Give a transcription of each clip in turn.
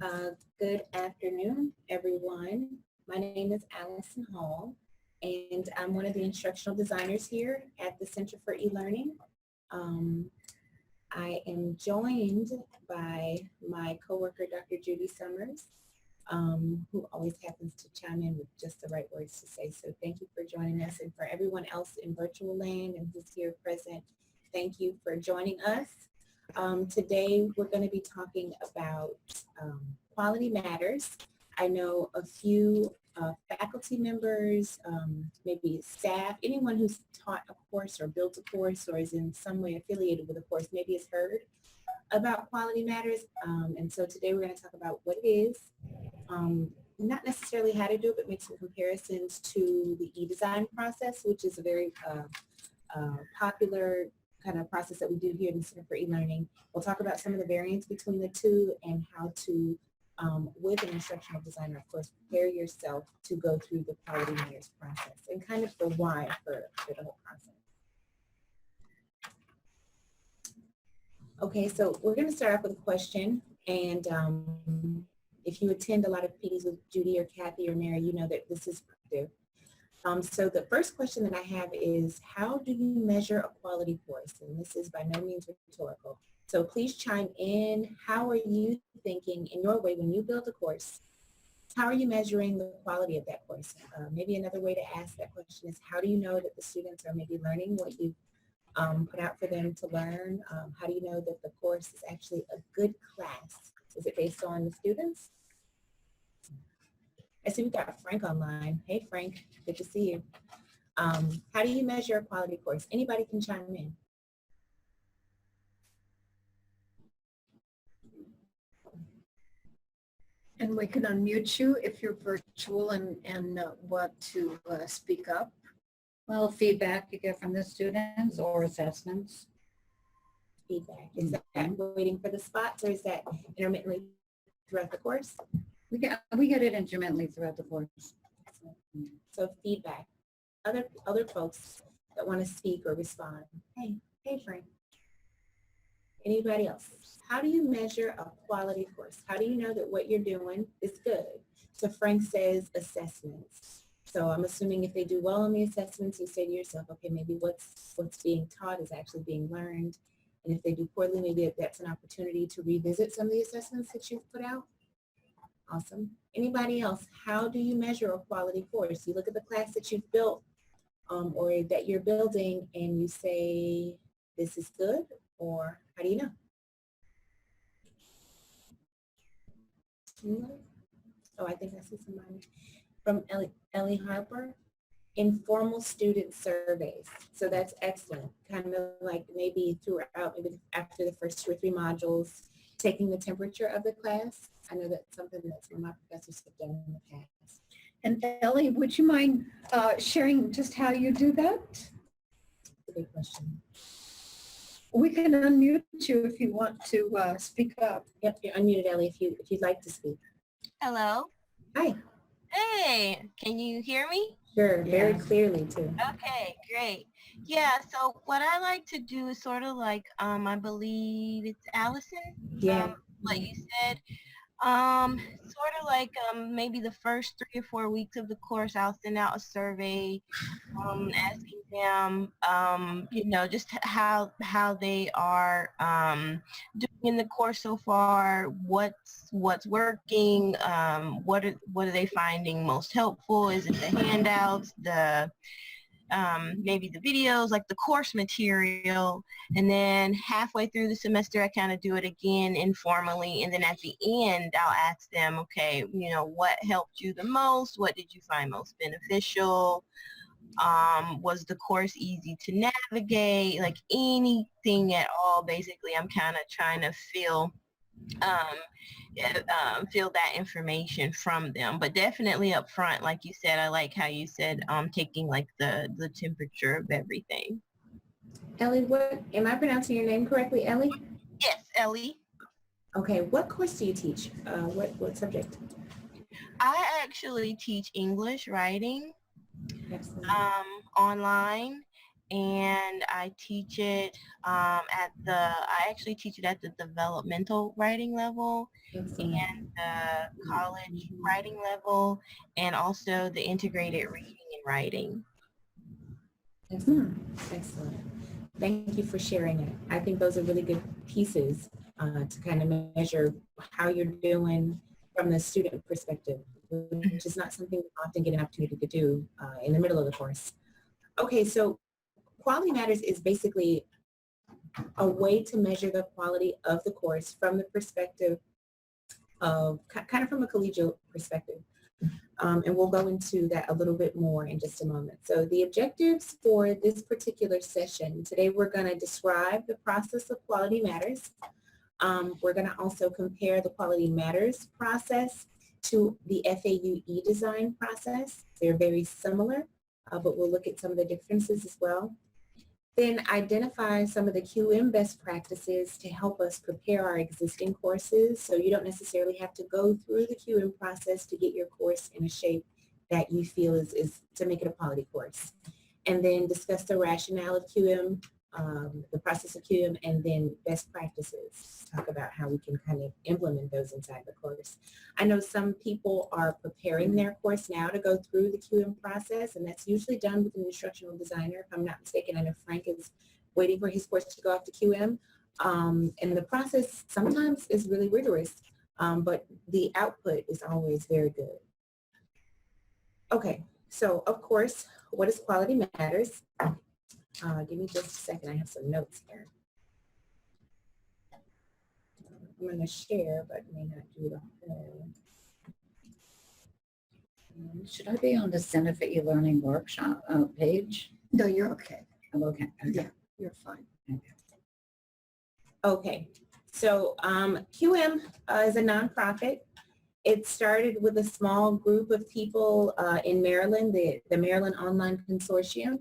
Uh, Good afternoon, everyone. My name is Allison Hall, and I'm one of the instructional designers here at the Center for E-Learning. Um, I am joined by my coworker, Dr. Judy Summers, who always happens to chime in with just the right words to say. So thank you for joining us, and for everyone else in virtual land and who's here present, thank you for joining us. Today, we're going to be talking about quality matters. I know a few faculty members, maybe staff, anyone who's taught a course or built a course or is in some way affiliated with a course maybe has heard about quality matters. And so today we're going to talk about what it is, not necessarily how to do it, but make some comparisons to the e-design process, which is a very popular kind of process that we do here in the Center for E-Learning. We'll talk about some of the variants between the two and how to, with an instructional designer, of course, prepare yourself to go through the quality matters process and kind of the why for the whole process. Okay, so we're going to start off with a question, and if you attend a lot of PDs with Judy or Kathy or Mary, you know that this is productive. So the first question that I have is, how do you measure a quality course? And this is by no means rhetorical. So please chime in. How are you thinking in your way when you build a course? How are you measuring the quality of that course? Maybe another way to ask that question is, how do you know that the students are maybe learning what you put out for them to learn? How do you know that the course is actually a good class? Is it based on the students? I see we got Frank online. Hey, Frank, good to see you. How do you measure a quality course? Anybody can chime in. And we can unmute you if you're virtual and want to speak up. Well, feedback you get from the students or assessments. Feedback. Is that waiting for the spots, or is that intermittently throughout the course? We get it intermittently throughout the course. So feedback. Other folks that want to speak or respond. Hey, Frank. Anybody else? How do you measure a quality course? How do you know that what you're doing is good? So Frank says assessments. So I'm assuming if they do well on the assessments, you say to yourself, okay, maybe what's being taught is actually being learned. And if they do poorly, maybe that's an opportunity to revisit some of the assessments that you've put out. Awesome. Anybody else? How do you measure a quality course? You look at the class that you've built or that you're building and you say, this is good, or how do you know? Oh, I think I see somebody. From Ellie Harper, informal student surveys. So that's excellent. Kind of like maybe throughout, maybe after the first 2 or 3 modules, taking the temperature of the class. I know that's something that some of my professors have done in the past. And Ellie, would you mind sharing just how you do that? That's a good question. We can unmute you if you want to speak up. Yep, you're unmuted, Ellie, if you'd like to speak. Hello. Hi. Hey, can you hear me? Sure, very clearly too. Okay, great. Yeah, so what I like to do is sort of like, I believe it's Allison. Yeah. What you said. Sort of like maybe the first 3 or 4 weeks of the course, I'll send out a survey asking them, just how they are doing in the course so far, what's working, what are they finding most helpful? Is it the handouts, the maybe the videos, like the course material, and then halfway through the semester I kind of do it again informally, and then at the end I'll ask them, okay, what helped you the most? What did you find most beneficial? Was the course easy to navigate? Like anything at all, basically. I'm kind of trying to feel that information from them, but definitely up front, like you said, I like how you said taking like the temperature of everything. Ellie, what am I pronouncing your name correctly, Ellie? Yes, Ellie. Okay, what course do you teach? What subject? I actually teach English writing Excellent. online, and I teach it I actually teach it at the developmental writing level Excellent. and the college writing level, and also the integrated reading and writing. Excellent. Excellent. Thank you for sharing it. I think those are really good pieces to kind of measure how you're doing from the student perspective, which is not something we often get an opportunity to do in the middle of the course. Okay, so Quality Matters is basically a way to measure the quality of the course from the perspective of, kind of from a collegial perspective. And we'll go into that a little bit more in just a moment. So the objectives for this particular session, today we're going to describe the process of Quality Matters. We're going to also compare the Quality Matters process to the FAU e-design process. They're very similar, but we'll look at some of the differences as well. Then identify some of the QM best practices to help us prepare our existing courses, so you don't necessarily have to go through the QM process to get your course in a shape that you feel is to make it a quality course. And then discuss the rationale of QM, the process of QM, and then best practices. Talk about how we can kind of implement those inside the course. I know some people are preparing their course now to go through the QM process, and that's usually done with an instructional designer. If I'm not mistaken, I know Frank is waiting for his course to go off to QM. And the process sometimes is really rigorous, but the output is always very good. Okay, so of course, what is Quality Matters? Give me just a second. I have some notes here. I'm going to share, but may not do the whole. Should I be on the Center for E-Learning workshop page? No, you're okay. I'm okay. Yeah, you're fine. Okay, so QM is a nonprofit. It started with a small group of people in Maryland, the Maryland Online Consortium.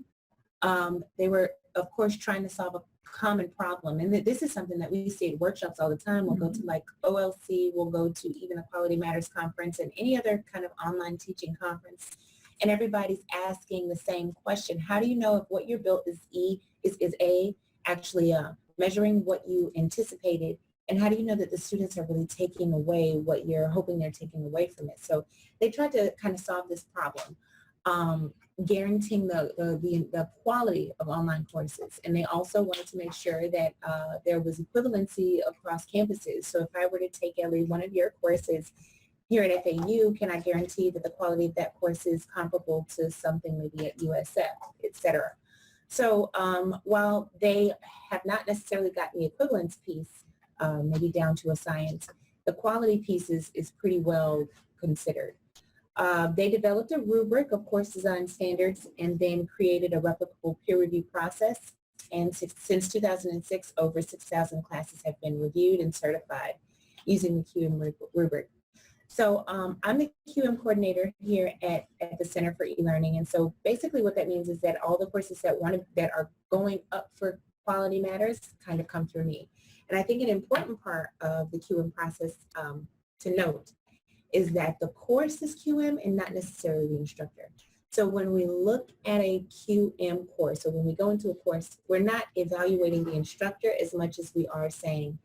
They were, of course, trying to solve a common problem. And this is something that we see at workshops all the time. We'll go to like OLC, we'll go to even a Quality Matters conference and any other kind of online teaching conference. And everybody's asking the same question. How do you know if what you built is A, actually measuring what you anticipated? And how do you know that the students are really taking away what you're hoping they're taking away from it? So they tried to kind of solve this problem. Guaranteeing the quality of online courses. And they also wanted to make sure that there was equivalency across campuses. So if I were to take every one of your courses here at FAU, can I guarantee that the quality of that course is comparable to something maybe at USF, et cetera? So while they have not necessarily gotten the equivalence piece, maybe down to a science, the quality piece is pretty well considered. They developed a rubric of course design standards and then created a replicable peer review process. And since 2006, over 6,000 classes have been reviewed and certified using the QM rubric. So I'm the QM coordinator here at the Center for E-Learning. And so basically what that means is that all the courses that are going up for Quality Matters kind of come through me. And I think an important part of the QM process to note is that the course is QM and not necessarily the instructor. So when we look at a QM course, so when we go into a course, we're not evaluating the instructor as much as we are saying,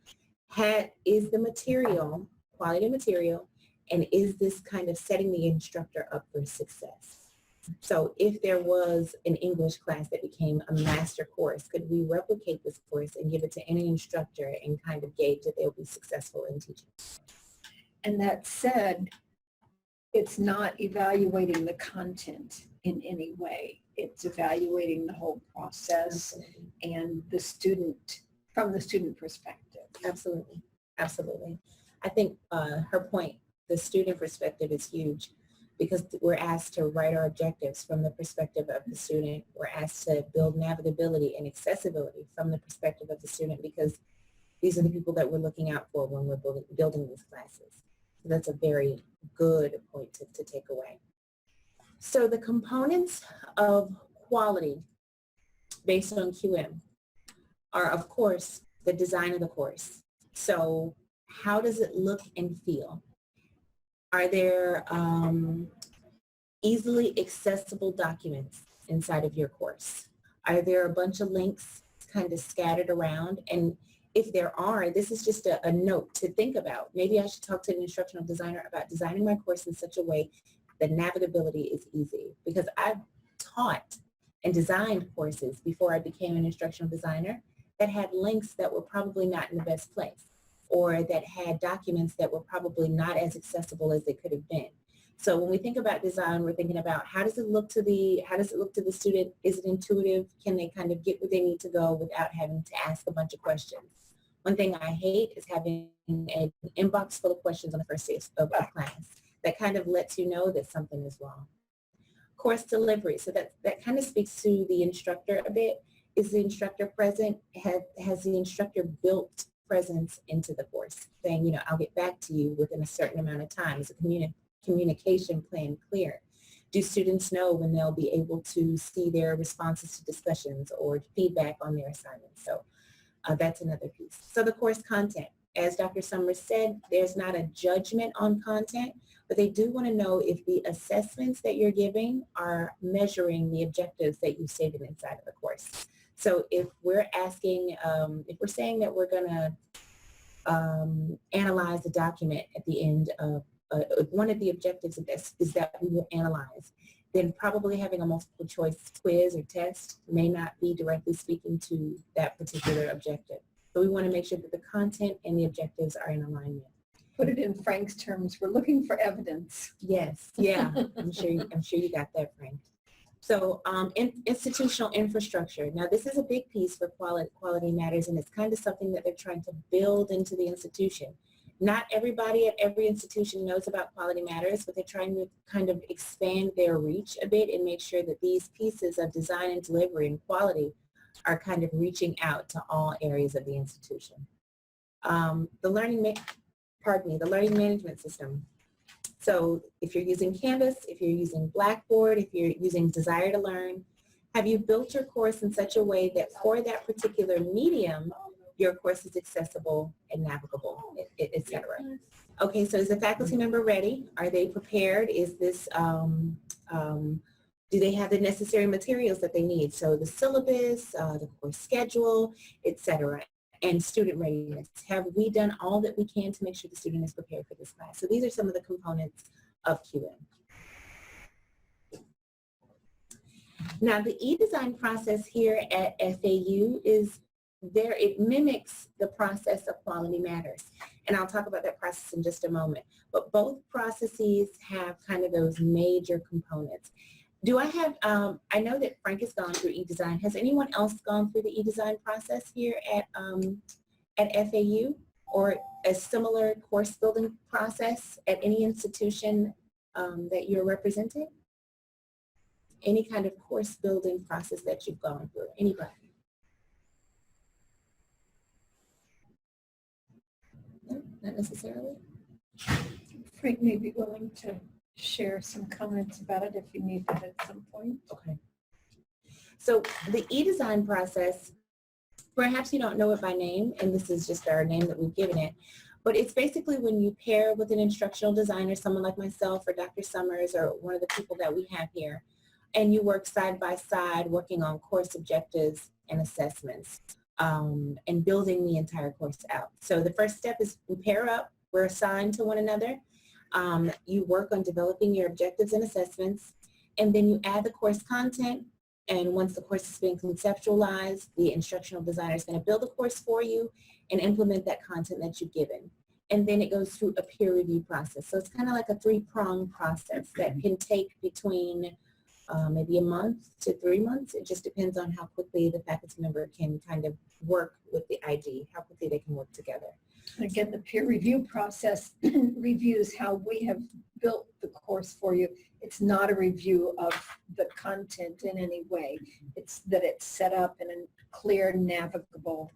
is the material, quality material, and is this kind of setting the instructor up for success? So if there was an English class that became a master course, could we replicate this course and give it to any instructor and kind of gauge that they'll be successful in teaching? And that said, it's not evaluating the content in any way. It's evaluating the whole process and the student, from the student perspective. Absolutely. Absolutely. I think her point, the student perspective is huge because we're asked to write our objectives from the perspective of the student. We're asked to build navigability and accessibility from the perspective of the student because these are the people that we're looking out for when we're building these classes. So that's a very good point to take away. So the components of quality based on QM are, of course, the design of the course. So how does it look and feel? Are there easily accessible documents inside of your course? Are there a bunch of links kind of scattered around? And if there are, this is just a note to think about. Maybe I should talk to an instructional designer about designing my course in such a way that navigability is easy. Because I've taught and designed courses before I became an instructional designer that had links that were probably not in the best place, or that had documents that were probably not as accessible as they could have been. So when we think about design, we're thinking about how does it look to the student? Is it intuitive? Can they kind of get where they need to go without having to ask a bunch of questions? One thing I hate is having an inbox full of questions on the first day of class. That kind of lets you know that something is wrong. Course delivery, so that kind of speaks to the instructor a bit. Is the instructor present? Has the instructor built presence into the course, saying, you know, I'll get back to you within a certain amount of time? Is the communication plan clear? Do students know when they'll be able to see their responses to discussions or feedback on their assignments? So that's another piece. So the course content, as Dr. Summers said, there's not a judgment on content, but they do want to know if the assessments that you're giving are measuring the objectives that you stated inside of the course. So if we're asking, if we're saying that we're going to analyze a document at the end of one of the objectives of this is that we will analyze, then probably having a multiple choice quiz or test may not be directly speaking to that particular objective. So we want to make sure that the content and the objectives are in alignment. Put it in Frank's terms, we're looking for evidence. Yes, yeah, I'm sure you got that, Frank. So institutional infrastructure. Now this is a big piece for Quality Matters, and it's kind of something that they're trying to build into the institution. Not everybody at every institution knows about Quality Matters, but they're trying to kind of expand their reach a bit and make sure that these pieces of design and delivery and quality are kind of reaching out to all areas of the institution. The learning management system. So if you're using Canvas, if you're using Blackboard, if you're using Desire to Learn, have you built your course in such a way that for that particular medium, your course is accessible and navigable, et cetera? Okay, so is the faculty member ready? Are they prepared? Is this, do they have the necessary materials that they need? So the syllabus, the course schedule, et cetera, and student readiness. Have we done all that we can to make sure the student is prepared for this class? So these are some of the components of QM. Now the e-design process here at FAU is there, it mimics the process of Quality Matters. And I'll talk about that process in just a moment. But both processes have kind of those major components. Do I have, I know that Frank has gone through e-design. Has anyone else gone through the e-design process here at FAU, or a similar course building process at any institution that you're representing? Any kind of course building process that you've gone through? Anybody? No, not necessarily. Frank may be willing to share some comments about it if you need that at some point. Okay. So the e-design process, perhaps you don't know it by name, and this is just our name that we've given it, but it's basically when you pair with an instructional designer, someone like myself or Dr. Summers or one of the people that we have here, and you work side by side working on course objectives and assessments and building the entire course out. So the first step is we pair up, we're assigned to one another. You work on developing your objectives and assessments, and then you add the course content. And once the course has been conceptualized, the instructional designer is going to build a course for you and implement that content that you've given. And then it goes through a peer review process. So it's kind of like a three-pronged process that can take between maybe a month to 3 months. It just depends on how quickly the faculty member can kind of work with the ID, how quickly they can work together. Again, the peer review process reviews how we have built the course for you. It's not a review of the content in any way. It's that it's set up in a clear, navigable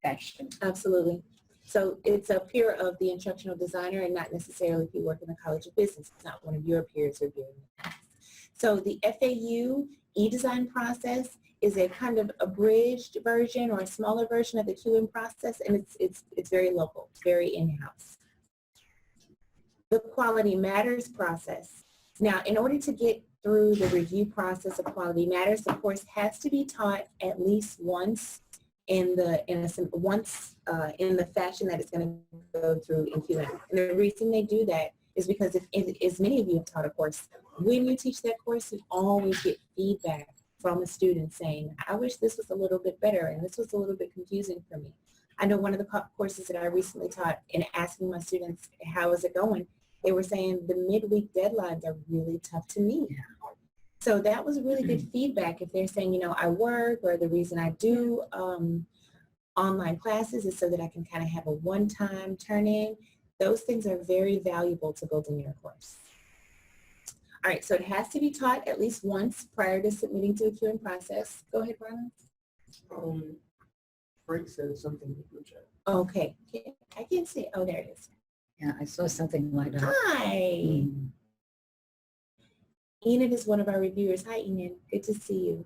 fashion. Absolutely. So it's a peer of the instructional designer and not necessarily if you work in the College of Business. It's not one of your peers reviewing it. So the FAU e-design process is a kind of abridged version or a smaller version of the QM process, and it's very local, it's very in-house. The Quality Matters process. Now, in order to get through the review process of Quality Matters. The course has to be taught at least once in the fashion that it's going to go through in QM. And the reason they do that is because if as many of you have taught a course, when you teach that course, you always get feedback from a student saying, I wish this was a little bit better and this was a little bit confusing for me. I know one of the courses that I recently taught, and asking my students, how is it going? They were saying the midweek deadlines are really tough to meet. So that was really good feedback. If they're saying, you know, I work, or the reason I do online classes is so that I can kind of have a one-time turn-in. Those things are very valuable to building your course. All right, so it has to be taught at least once prior to submitting to the QM process. Go ahead, Brian. Frank said something in the group chat. Okay, I can't see it. Oh, there it is. Yeah, I saw something like that. Hi. Enid is one of our reviewers. Hi, Enid. Good to see you.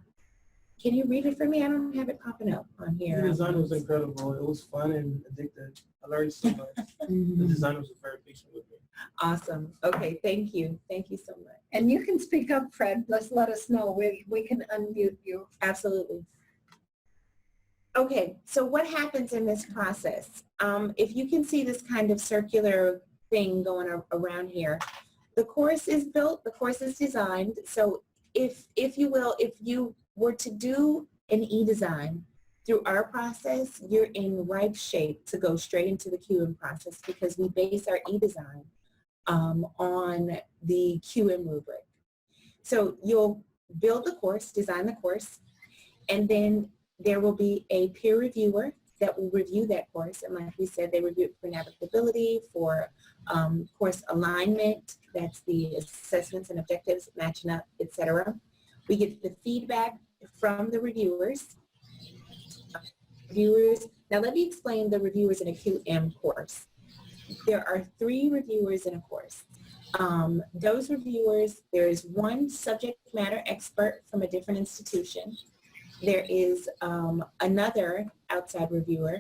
Can you read it for me? I don't have it popping up on here. The design was incredible. It was fun and addictive. I learned so much. The designers were very patient with me. Awesome. Okay, thank you. Thank you so much. And you can speak up, Fred. Let us know. We can unmute you. Absolutely. Okay, so what happens in this process? If you can see this kind of circular thing going around here, the course is built, the course is designed. So if you will, if you were to do an e-design through our process, you're in ripe shape to go straight into the QM process, because we base our e-design on the QM rubric. So you'll build the course, design the course, and then there will be a peer reviewer that will review that course. And like we said, they review it for navigability, for course alignment, that's the assessments and objectives, matching up, etc. We get the feedback from the reviewers. Now let me explain the reviewers in a QM course. There are 3 reviewers in a course. Those reviewers, there is one subject matter expert from a different institution. There is another outside reviewer,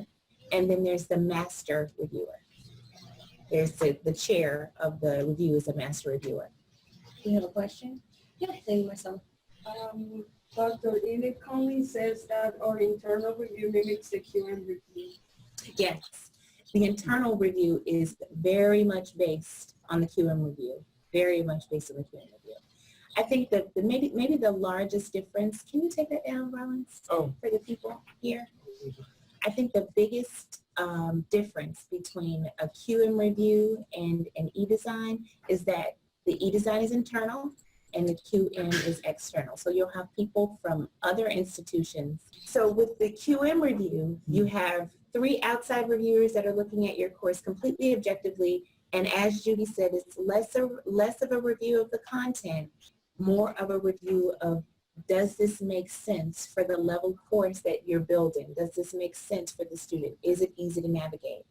and then there's the master reviewer. There's the chair of the review is a master reviewer. Do you have a question? Yeah, thank you, Marcella. Dr. Enid Conley says that our internal review mimics the QM review. Yes, the internal review is very much based on the QM review, very much based on the QM review. I think that maybe the largest difference, can you take that down, Rollins, for the people here? I think the biggest difference between a QM review and an e-design is that the e-design is internal and the QM is external. So you'll have people from other institutions. So with the QM review, you have 3 outside reviewers that are looking at your course completely objectively. And as Judy said, it's less of a review of the content, more of a review of, does this make sense for the level course that you're building? Does this make sense for the student? Is it easy to navigate?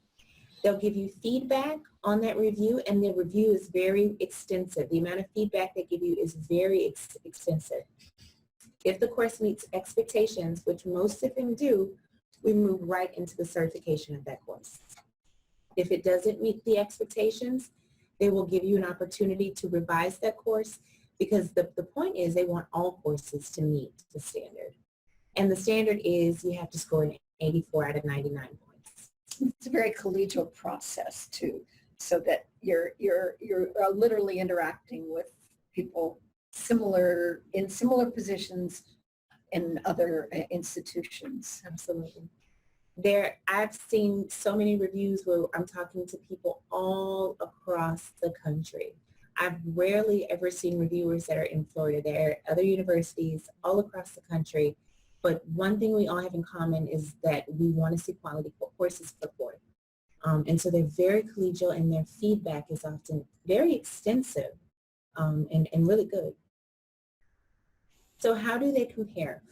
They'll give you feedback on that review, and the review is very extensive. The amount of feedback they give you is very extensive. If the course meets expectations, which most of them do, we move right into the certification of that course. If it doesn't meet the expectations, they will give you an opportunity to revise that course, because the point is they want all courses to meet the standard. And the standard is you have to score an 84 out of 99 points. It's a very collegial process too, so that you're literally interacting with people in similar positions in other institutions. Absolutely. I've seen so many reviews where I'm talking to people all across the country. I've rarely ever seen reviewers that are in Florida. There are other universities all across the country, but one thing we all have in common is that we want to see quality courses put forth. And so they're very collegial, and their feedback is often very extensive and really good. So how do they compare?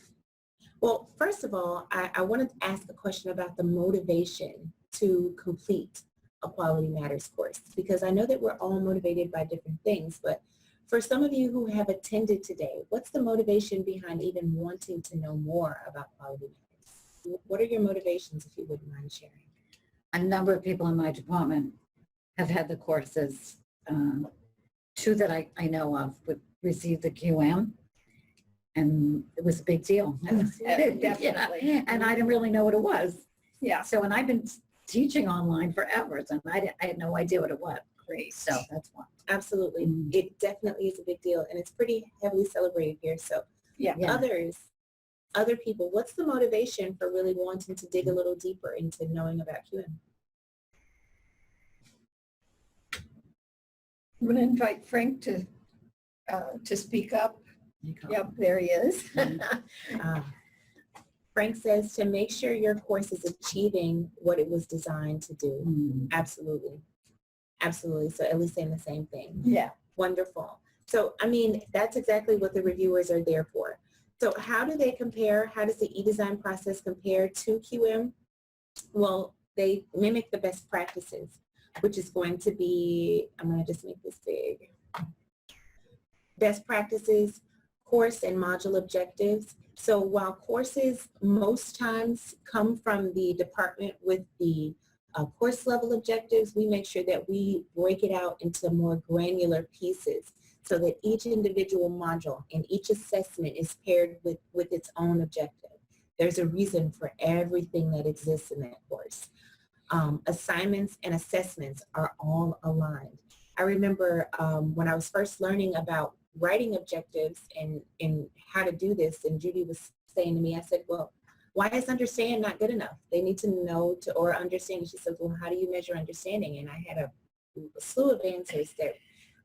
Well, first of all, I wanted to ask a question about the motivation to complete a Quality Matters course, because I know that we're all motivated by different things, but for some of you who have attended today, what's the motivation behind even wanting to know more about Quality Matters? What are your motivations, if you wouldn't mind sharing? A number of people in my department have had the courses, 2 that I know of with received the QM. And it was a big deal. Definitely. Yeah. And I didn't really know what it was. Yeah, So, and I've been teaching online forever, and I had no idea what it was. great. So that's why. Absolutely. Mm. It definitely is a big deal, and it's pretty heavily celebrated here. So Yeah. Yeah. other people, what's the motivation for really wanting to dig a little deeper into knowing about QM? I'm going to invite Frank to speak up. Yep, there he is. Frank says to make sure your course is achieving what it was designed to do. Mm. Absolutely. Absolutely. So at least saying the same thing. Yeah. Wonderful. So, I mean, that's exactly what the reviewers are there for. So how do they compare? How does the e-design process compare to QM? Well, they mimic the best practices, which is going to be, I'm going to just make this big. Best practices, course and module objectives. So while courses most times come from the department with the course level objectives, we make sure that we break it out into more granular pieces so that each individual module and each assessment is paired with its own objective. There's a reason for everything that exists in that course. Assignments and assessments are all aligned. I remember when I was first learning about writing objectives and how to do this, and Judy was saying to me, I said, well, why is understand not good enough? They need to know or understand. She said, well, how do you measure understanding? And I had a slew of answers that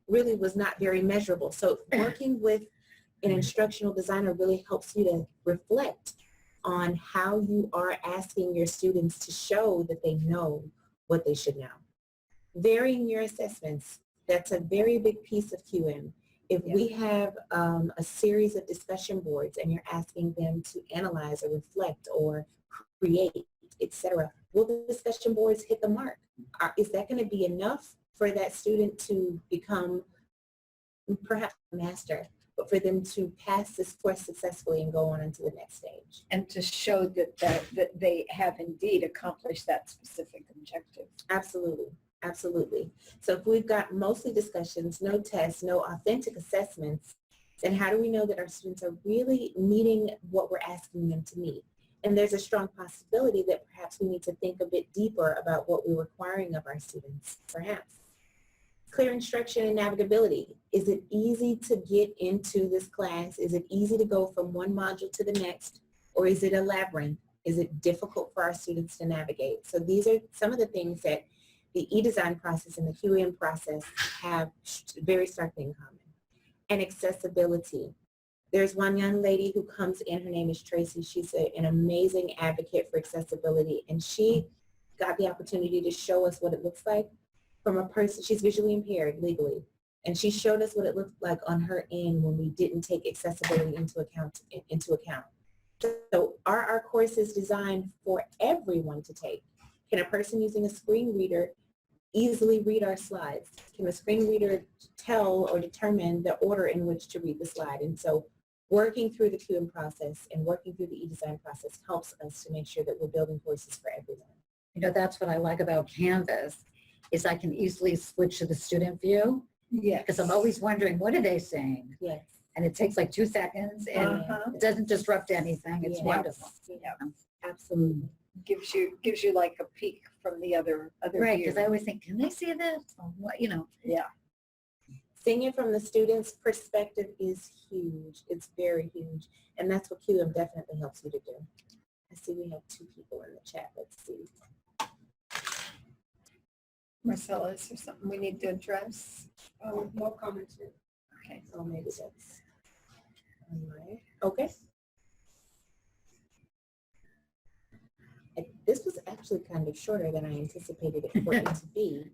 really was not very measurable. So working with an instructional designer really helps you to reflect on how you are asking your students to show that they know what they should know. Varying your assessments, that's a very big piece of QM. If we have a series of discussion boards and you're asking them to analyze or reflect or create, etc., will the discussion boards hit the mark? Is that going to be enough for that student to become perhaps a master, but for them to pass this course successfully and go on into the next stage? And to show that they have indeed accomplished that specific objective. Absolutely. Absolutely. So if we've got mostly discussions, no tests, no authentic assessments, then how do we know that our students are really meeting what we're asking them to meet? And there's a strong possibility that perhaps we need to think a bit deeper about what we're requiring of our students, perhaps. Clear instruction and navigability. Is it easy to get into this class? Is it easy to go from one module to the next? Or is it a labyrinth? Is it difficult for our students to navigate? So these are some of the things that the e-design process and the QM process have very starkly in common. And accessibility. There's one young lady who comes in, her name is Tracy. She's an amazing advocate for accessibility, and she got the opportunity to show us what it looks like from a person. She's visually impaired legally, and she showed us what it looked like on her end when we didn't take accessibility into account. So are our courses designed for everyone to take? Can a person using a screen reader easily read our slides? Can a screen reader tell or determine the order in which to read the slide? And so working through the QM process and working through the e-design process helps us to make sure that we're building courses for everyone. You know, that's what I like about Canvas, is I can easily switch to the student view, Yes. because I'm always wondering, what are they saying? Yes. And it takes like 2 seconds, and it doesn't disrupt anything. It's Yes. wonderful. Yeah. Absolutely. Gives you like a peek from the other Right, view. because I always think, can they see this? Or what, you know? Yeah. Seeing it from the student's perspective is huge. It's very huge. And that's what QM definitely helps you to do. I see we have 2 people in the chat. Let's see. Marcella, is there something we need to address? No comments here. Okay. Oh, maybe that's all right. Okay. This was actually kind of shorter than I anticipated it for it to be.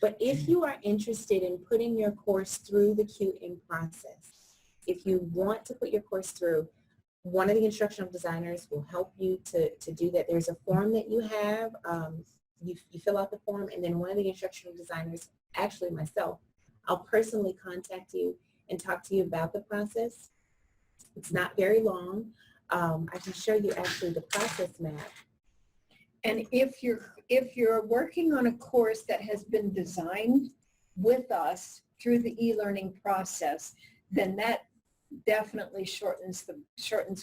But if you are interested in putting your course through the QM process, if you want to put your course through, one of the instructional designers will help you to do that. There's a form that you have. You fill out the form, and then one of the instructional designers, actually myself, I'll personally contact you and talk to you about the process. It's not very long. I can show you actually the process map. And if you're working on a course that has been designed with us through the e-learning process, then that definitely shortens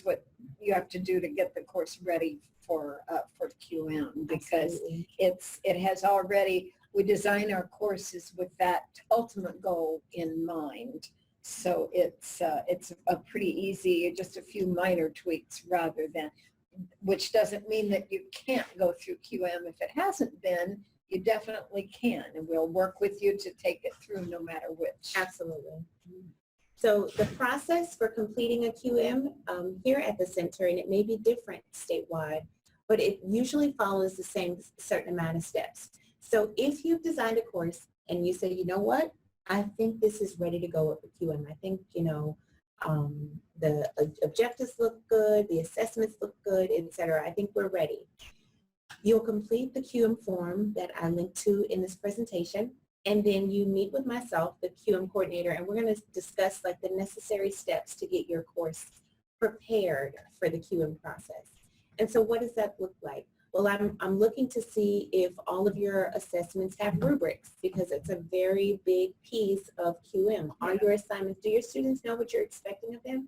what you have to do to get the course ready for QM, because Absolutely. it has already, we design our courses with that ultimate goal in mind. So it's a pretty easy, just a few minor tweaks rather than, which doesn't mean that you can't go through QM. If it hasn't been, you definitely can, and we'll work with you to take it through no matter which. Absolutely. So the process for completing a QM here at the center, and it may be different statewide, but it usually follows the same certain amount of steps. So if you've designed a course and you say, you know what, I think this is ready to go with the QM. I think, the objectives look good, the assessments look good, etc. I think we're ready. You'll complete the QM form that I linked to in this presentation, and then you meet with myself, the QM coordinator, and we're going to discuss like the necessary steps to get your course prepared for the QM process. And so what does that look like? Well, I'm looking to see if all of your assessments have rubrics, because it's a very big piece of QM. Are your assignments, do your students know what you're expecting of them?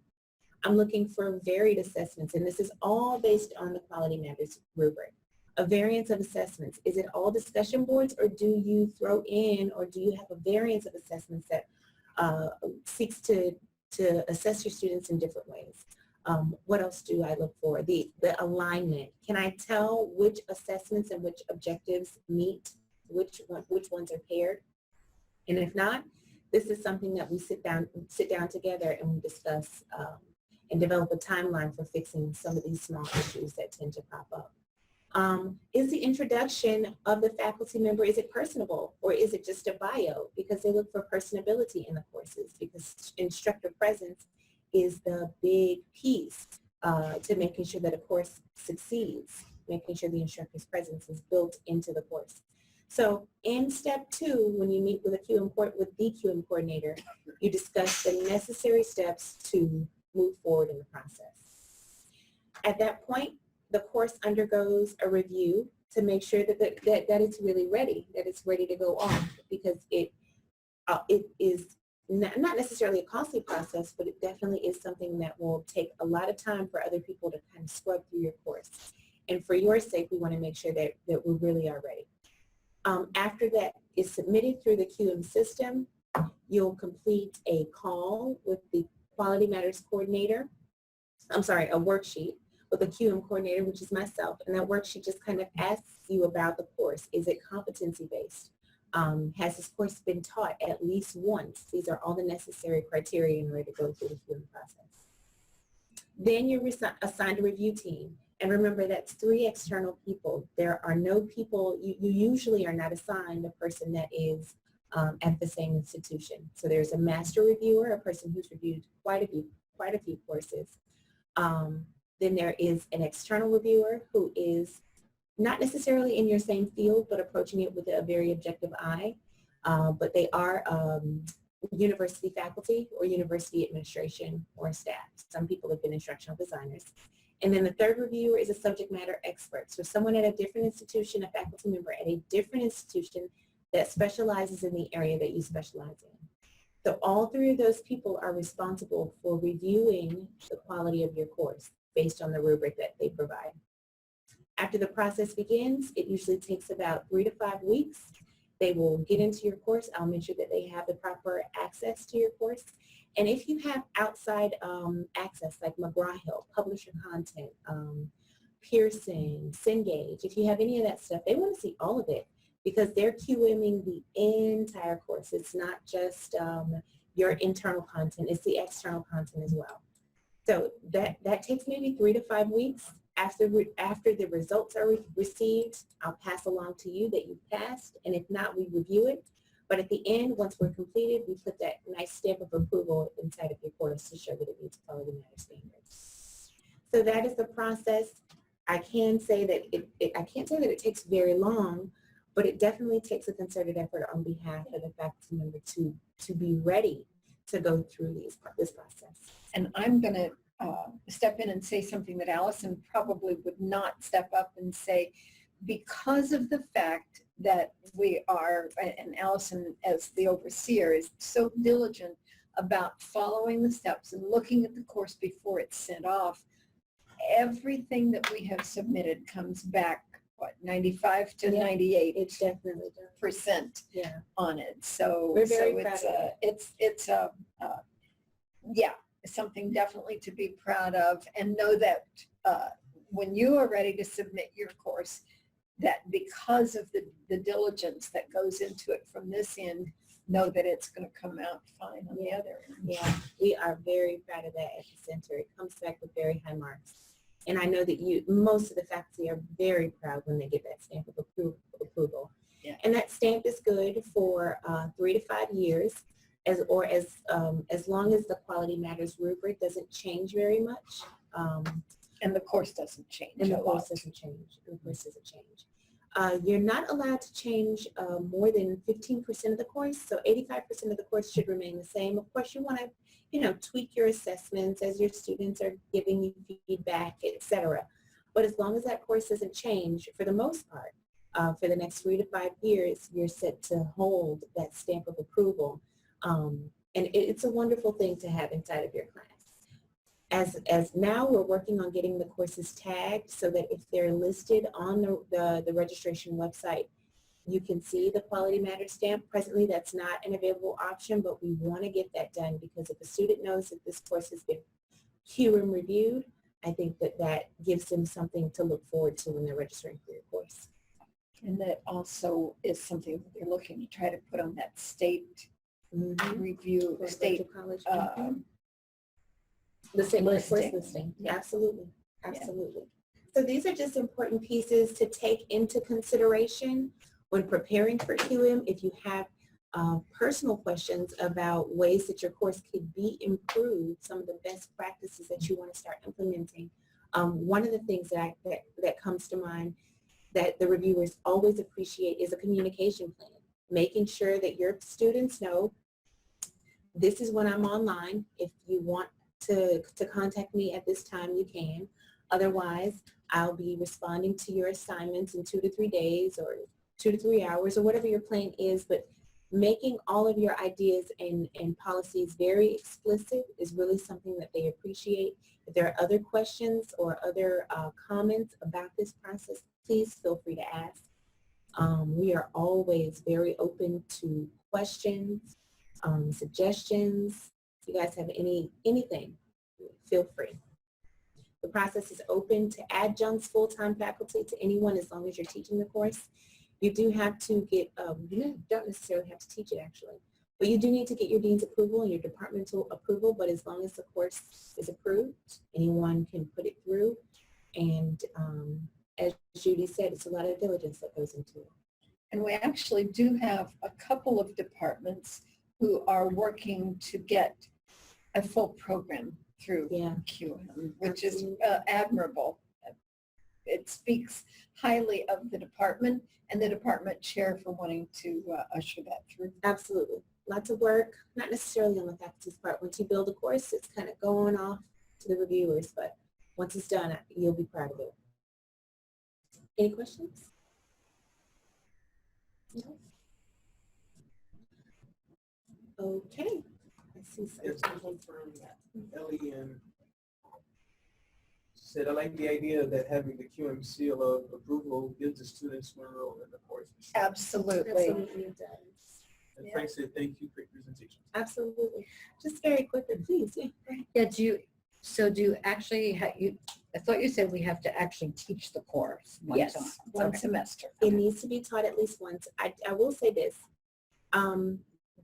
I'm looking for varied assessments, and this is all based on the Quality Matters rubric. A variance of assessments. Is it all discussion boards, or do you throw in, or do you have a variance of assessments that seeks to assess your students in different ways? What else do I look for? The alignment. Can I tell which assessments and which objectives meet, which ones are paired? And if not, this is something that we sit down together and we discuss and develop a timeline for fixing some of these small issues that tend to pop up. Is the introduction of the faculty member, is it personable, or is it just a bio? Because they look for personability in the courses, because instructor presence is the big piece to making sure that a course succeeds, making sure the instructor's presence is built into the course. So in step 2, when you meet with the QM coordinator, you discuss the necessary steps to move forward in the process. At that point, the course undergoes a review to make sure that it's really ready, that it's ready to go on, because it is not necessarily a costly process, but it definitely is something that will take a lot of time for other people to kind of scrub through your course. And for your sake, we want to make sure that we really are ready. After that is submitted through the QM system, you'll complete a call with the Quality Matters coordinator, a worksheet with a QM coordinator, which is myself, and that worksheet just kind of asks you about the course. Is it competency-based? Has this course been taught at least once? These are all the necessary criteria in order to go through the QM process. Then you're assigned a review team. And remember, that's 3 external people. There are no people, you usually are not assigned a person that is at the same institution. So there's a master reviewer, a person who's reviewed quite a few courses. Then there is an external reviewer who is not necessarily in your same field, but approaching it with a very objective eye. But they are university faculty or university administration or staff. Some people have been instructional designers. And then the third reviewer is a subject matter expert. So someone at a different institution, a faculty member at a different institution that specializes in the area that you specialize in. So all 3 of those people are responsible for reviewing the quality of your course based on the rubric that they provide. After the process begins, it usually takes about 3 to 5 weeks. They will get into your course. I'll make sure that they have the proper access to your course. And if you have outside access like McGraw-Hill, Publisher Content, Pearson, Cengage, if you have any of that stuff, they want to see all of it because they're QMing the entire course. It's not just your internal content, it's the external content as well. So that takes maybe 3 to 5 weeks. After the results are received, I'll pass along to you that you've passed, and if not, we review it. But at the end, once we're completed, we put that nice stamp of approval inside of your course to show that it meets Quality Matters standards. So that is the process. I can't say that it takes very long, but it definitely takes a concerted effort on behalf of the faculty member to be ready to go through this process. And I'm going to step in and say something that Allison probably would not step up and say, because of the fact that we are, and Allison as the overseer is so diligent about following the steps and looking at the course before it's sent off, everything that we have submitted comes back, what, 95 to Yeah, 98% It definitely does. Yeah. on it. So, We're very so proud it's of a, it's a, yeah, it's something definitely to be proud of, and know that when you are ready to submit your course, that because of the diligence that goes into it from this end, know that it's going to come out fine on the other end. Yeah, we are very proud of that at the center. It comes back with very high marks. And I know that most of the faculty are very proud when they get that stamp of approval. Yeah. And that stamp is good for 3 to 5 years, as long as the Quality Matters rubric doesn't change very much. And the course doesn't change And the a lot. course doesn't change. The course doesn't change. You're not allowed to change more than 15% of the course, so 85% of the course should remain the same. Of course, you want to, tweak your assessments as your students are giving you feedback, etc. But as long as that course doesn't change, for the most part, for the next 3 to 5 years, you're set to hold that stamp of approval. And it's a wonderful thing to have inside of your class. As now we're working on getting the courses tagged so that if they're listed on the registration website, you can see the Quality Matters stamp. Presently, that's not an available option, but we want to get that done because if a student knows that this course has been QM reviewed, I think that gives them something to look forward to when they're registering for your course. And that also is something that they're looking to try to put on that state review, For state virtual college. The same course listing. Yeah. Absolutely. Absolutely. So these are just important pieces to take into consideration when preparing for QM. If you have personal questions about ways that your course could be improved, some of the best practices that you want to start implementing, one of the things that comes to mind that the reviewers always appreciate is a communication plan, making sure that your students know this is when I'm online. If you want to contact me at this time, you can. Otherwise, I'll be responding to your assignments in 2 to 3 days or 2 to 3 hours or whatever your plan is. But making all of your ideas and policies very explicit is really something that they appreciate. If there are other questions or other comments about this process, please feel free to ask. We are always very open to questions, suggestions. If you guys have anything, feel free. The process is open to adjuncts, full-time faculty, to anyone as long as you're teaching the course. You do have to get, you don't necessarily have to teach it actually, but you do need to get your dean's approval and your departmental approval, but as long as the course is approved, anyone can put it through. And as Judy said, it's a lot of diligence that goes into it. And we actually do have a couple of departments who are working to get a full program through QM, which is admirable. It speaks highly of the department and the department chair for wanting to usher that through. Absolutely. Lots of work, not necessarily on the faculty's part. Once you build a course, it's kind of going off to the reviewers, but once it's done, you'll be proud of it. Any questions? No? Okay. I see Yes, something. to confirm that Ellie and said, I like the idea that having the QM seal of approval gives the students more role in the course. Absolutely. Absolutely it does. And Frank said, thank you for your presentation. Absolutely. Just very quickly, please. Yeah. Go ahead. Yeah, do you actually, I thought you said we have to actually teach the course one Yes, time. one Okay. semester. It needs to be taught at least once. I will say this.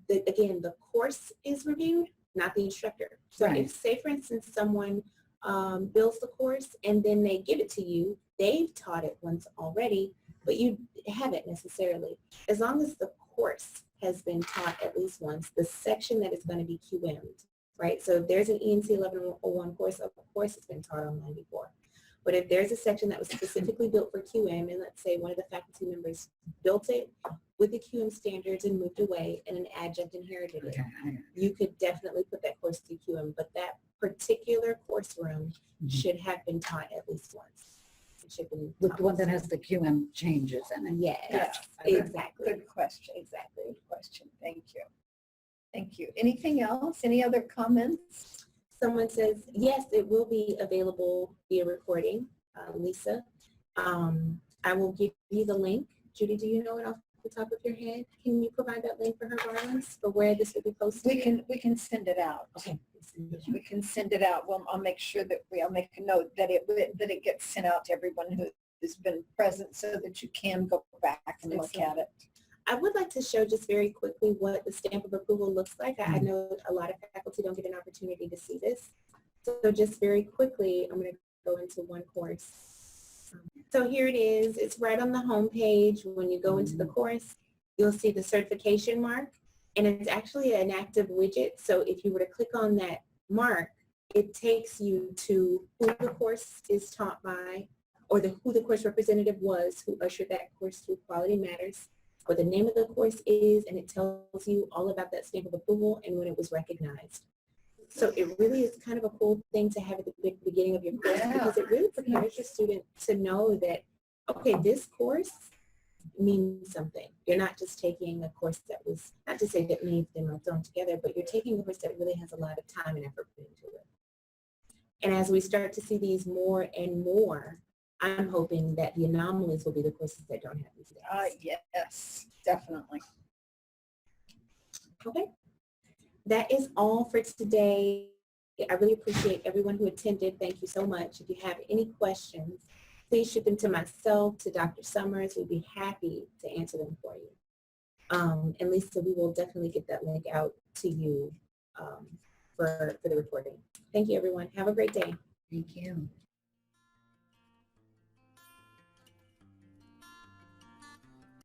Again, the course is reviewed, not the instructor. So Right. if, say, for instance, someone builds the course and then they give it to you, they've taught it once already, but you haven't necessarily. As long as the course has been taught at least once, the section that is going to be QM'd, right? So if there's an ENC 1101 course, of course it's been taught online before. But if there's a section that was specifically built for QM, and let's say one of the faculty members built it with the QM standards and moved away and an adjunct inherited it, Okay. you could definitely put that course through QM, but that particular course room should have been taught at least once. It should be The taught one that once. has the QM changes in it. Yes, Yeah. exactly. Good question. Exactly. Good question. Thank you. Thank you. Anything else? Any other comments? Someone says, yes, it will be available via recording, Lisa. I will give you the link. Judy, do you know it off the top of your head? Can you provide that link for her, Barnes, for where this will be posted? We can send it out. Okay. We can send it out. Well, I'll make sure that I'll make a note that it gets sent out to everyone who has been present so that you can go back and look at it. I would like to show just very quickly what the stamp of approval looks like. I know a lot of faculty don't get an opportunity to see this. So just very quickly, I'm going to go into one course. So here it is. It's right on the home page. When you go into the course, you'll see the certification mark, and it's actually an active widget. So if you were to click on that mark, it takes you to who the course is taught by, or who the course representative was who ushered that course through Quality Matters, what the name of the course is, and it tells you all about that stamp of approval and when it was recognized. So it really is kind of a cool thing to have at the beginning of your course, because it really prepares your student to know that, okay, this course means something. You're not just taking a course that was, not to say that many of them are thrown together, but you're taking a course that really has a lot of time and effort put into it. And as we start to see these more and more, I'm hoping that the anomalies will be the courses that don't have these days. Yes, definitely. Okay. That is all for today. I really appreciate everyone who attended. Thank you so much. If you have any questions, please shoot them to myself, to Dr. Summers. We'd be happy to answer them for you. And Lisa, we will definitely get that link out to you for the recording. Thank you, everyone. Have a great day. Thank you.